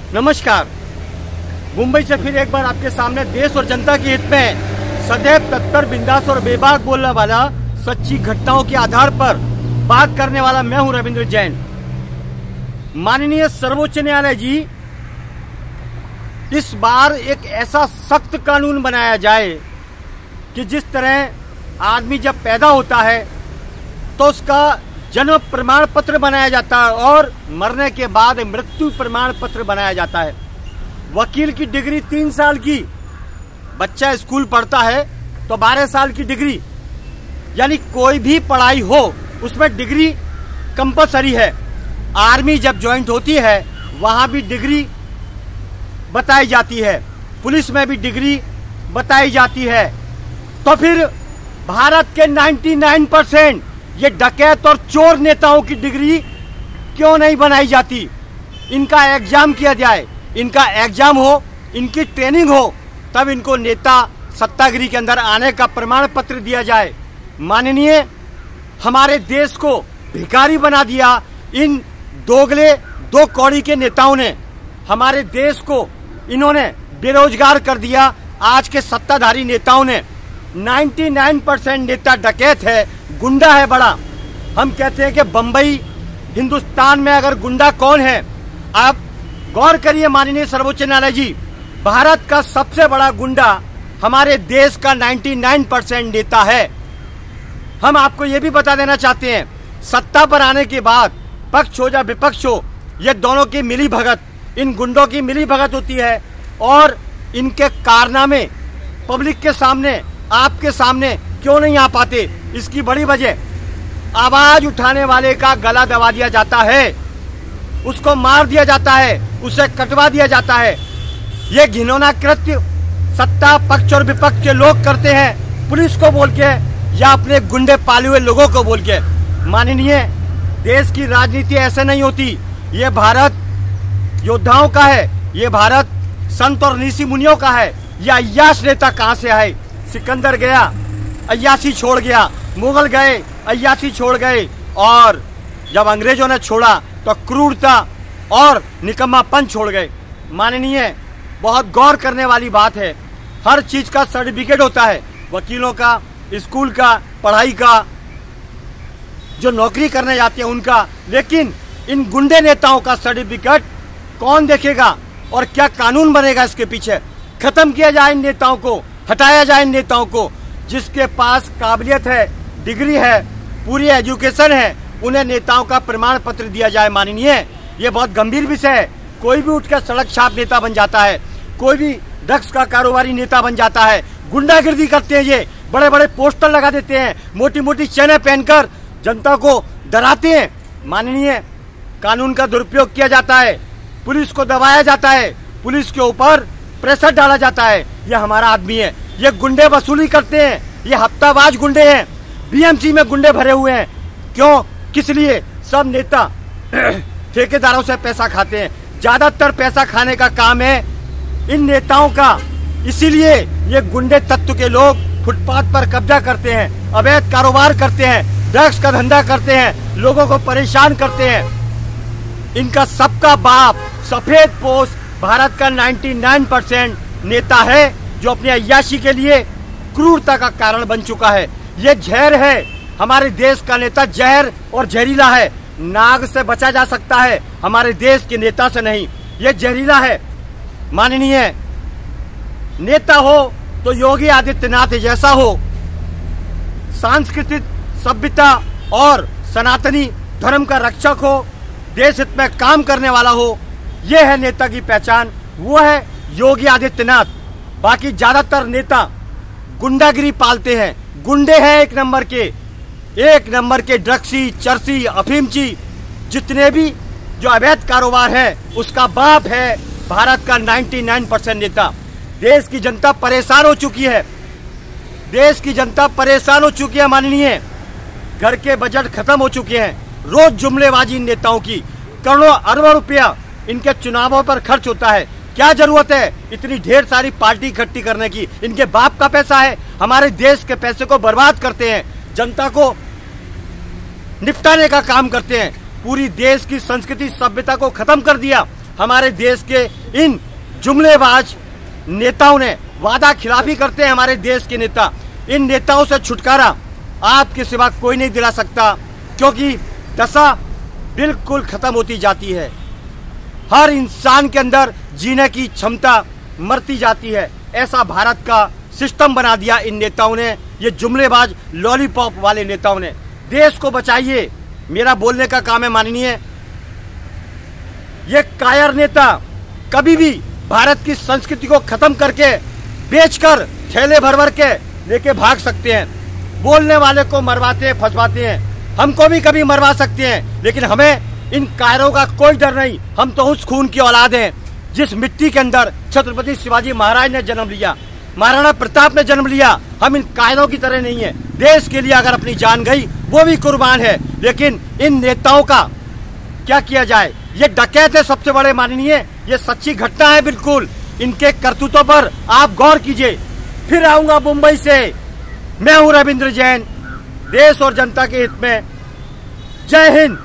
नमस्कार। मुंबई से फिर एक बार आपके सामने देश और जनता के हित में सदैव तत्पर, बिंदास और बेबाक बोलने वाला, सच्ची घटनाओं के आधार पर बात करने वाला मैं हूं रविंद्र जैन। माननीय सर्वोच्च न्यायालय जी, इस बार एक ऐसा सख्त कानून बनाया जाए कि जिस तरह आदमी जब पैदा होता है तो उसका जन्म प्रमाण पत्र बनाया जाता है और मरने के बाद मृत्यु प्रमाण पत्र बनाया जाता है। वकील की डिग्री 3 साल की, बच्चा स्कूल पढ़ता है तो 12 साल की डिग्री, यानी कोई भी पढ़ाई हो उसमें डिग्री कंपलसरी है। आर्मी जब ज्वाइंट होती है वहां भी डिग्री बताई जाती है, पुलिस में भी डिग्री बताई जाती है। तो फिर भारत के 99% ये डकैत और चोर नेताओं की डिग्री क्यों नहीं बनाई जाती? इनका एग्जाम किया जाए, इनका एग्जाम हो, इनकी ट्रेनिंग हो, तब इनको नेता सत्तागिरी के अंदर आने का प्रमाण पत्र दिया जाए। माननीय, हमारे देश को भिखारी बना दिया इन दोगले, दो कौड़ी के नेताओं ने। हमारे देश को इन्होंने बेरोजगार कर दिया आज के सत्ताधारी नेताओं ने। 99% नेता डकैत है, गुंडा है बड़ा। हम कहते हैं कि बंबई हिंदुस्तान में अगर गुंडा कौन है, आप गौर करिए माननीय सर्वोच्च न्यायालय जी, भारत का सबसे बड़ा गुंडा हमारे देश का 99% नेता है। हम आपको ये भी बता देना चाहते हैं, सत्ता पर आने के बाद पक्ष हो या विपक्ष हो, ये दोनों की मिली भगत, इन गुंडों की मिली भगत होती है और इनके कारनामे पब्लिक के सामने, आपके सामने क्यों नहीं आ पाते? इसकी बड़ी वजह आवाज उठाने वाले का गला दबा दिया जाता है, उसको मार दिया जाता है, उसे कटवा दिया जाता है। ये घिनौना कृत्य सत्ता पक्ष और विपक्ष के लोग करते हैं, पुलिस को बोल के या अपने गुंडे पाले हुए लोगों को बोल के। माननीय, देश की राजनीति ऐसे नहीं होती। ये भारत योद्धाओं का है, ये भारत संत और ऋषि मुनियों का है। ये अय्याश नेता कहां से आए? सिकंदर गया, अय्याशी छोड़ गया, मुगल गए, अय्याशी छोड़ गए, और जब अंग्रेजों ने छोड़ा तो क्रूरता और निकम्मापन छोड़ गए। माननीय, बहुत गौर करने वाली बात है। हर चीज का सर्टिफिकेट होता है, वकीलों का, स्कूल का, पढ़ाई का, जो नौकरी करने जाते हैं उनका, लेकिन इन गुंडे नेताओं का सर्टिफिकेट कौन देखेगा और क्या कानून बनेगा इसके पीछे? खत्म किया जाए इन नेताओं को, हटाया जाए इन नेताओं को। जिसके पास काबिलियत है, डिग्री है, पूरी एजुकेशन है, उन्हें नेताओं का प्रमाण पत्र दिया जाए। माननीय, ये बहुत गंभीर विषय है। कोई भी उठकर सड़क छाप नेता बन जाता है, कोई भी ड्रग्स का कारोबारी नेता बन जाता है, गुंडागिर्दी करते हैं, ये बड़े बड़े पोस्टर लगा देते हैं, मोटी मोटी चेनें पहनकर जनता को डराते हैं। माननीय, कानून का दुरुपयोग किया जाता है, पुलिस को दबाया जाता है, पुलिस के ऊपर प्रेशर डाला जाता है। ये हमारा आदमी है, ये गुंडे वसूली करते हैं, ये हफ्ताबाज गुंडे हैं। बीएमसी में गुंडे भरे हुए हैं। क्यों? किस लिए? सब नेता ठेकेदारों से पैसा खाते हैं, ज्यादातर पैसा खाने का काम है इन नेताओं का। इसीलिए ये गुंडे तत्व के लोग फुटपाथ पर कब्जा करते हैं, अवैध कारोबार करते हैं, ड्रग्स का धंधा करते हैं, लोगों को परेशान करते हैं। इनका सबका बाप सफेद पोश भारत का 99% नेता है, जो अपनी अय्याशी के लिए क्रूरता का कारण बन चुका है। ये जहर है, हमारे देश का नेता जहर और जहरीला है। नाग से बचा जा सकता है, हमारे देश के नेता से नहीं। ये जहरीला है। माननीय, नेता हो तो योगी आदित्यनाथ जैसा हो, सांस्कृतिक सभ्यता और सनातनी धर्म का रक्षक हो, देश हित में काम करने वाला हो। ये है नेता की पहचान, वो है योगी आदित्यनाथ। बाकी ज्यादातर नेता गुंडागिरी पालते हैं, गुंडे हैं एक नंबर के ड्रग्सी, चरसी, अफीमची, जितने भी जो अवैध कारोबार है उसका बाप है भारत का 99% नेता। देश की जनता परेशान हो चुकी है, देश की जनता परेशान हो चुकी है। माननीय, घर के बजट खत्म हो चुके हैं, रोज जुमलेबाजी इन नेताओं की, करोड़ों अरबों रुपया इनके चुनावों पर खर्च होता है। क्या जरूरत है इतनी ढेर सारी पार्टी इकट्ठी करने की? इनके बाप का पैसा है, हमारे देश के पैसे को बर्बाद करते हैं, जनता को निपटाने का काम करते हैं। पूरी देश की संस्कृति सभ्यता को खत्म कर दिया। हमारे देश के इन जुमलेबाज नेताओं ने वादा खिलाफी करते हैं। हमारे देश के नेता, इन नेताओं से छुटकारा आपके सिवा कोई नहीं दिला सकता, क्योंकि दशा बिल्कुल खत्म होती जाती है। हर इंसान के अंदर जीने की क्षमता मरती जाती है। ऐसा भारत का सिस्टम बना दिया इन नेताओं ने, ये जुमलेबाज लॉलीपॉप वाले नेताओं ने। देश को बचाइए, मेरा बोलने का काम है माननीय। ये कायर नेता कभी भी भारत की संस्कृति को खत्म करके बेचकर थैले भर भर के लेके भाग सकते हैं। बोलने वाले को मरवाते हैं, फंसवाते हैं। हमको भी कभी मरवा सकते हैं, लेकिन हमें इन कायरों का कोई डर नहीं। हम तो उस खून की औलाद हैं जिस मिट्टी के अंदर छत्रपति शिवाजी महाराज ने जन्म लिया, महाराणा प्रताप ने जन्म लिया। हम इन कायरों की तरह नहीं है। देश के लिए अगर अपनी जान गई वो भी कुर्बान है, लेकिन इन नेताओं का क्या किया जाए। ये डकैत है सबसे बड़े माननीय, ये सच्ची घटना है बिल्कुल। इनके करतूतों पर आप गौर कीजिए। फिर आऊंगा मुंबई से, मैं हूं रविंद्र जैन। देश और जनता के हित में, जय हिंद।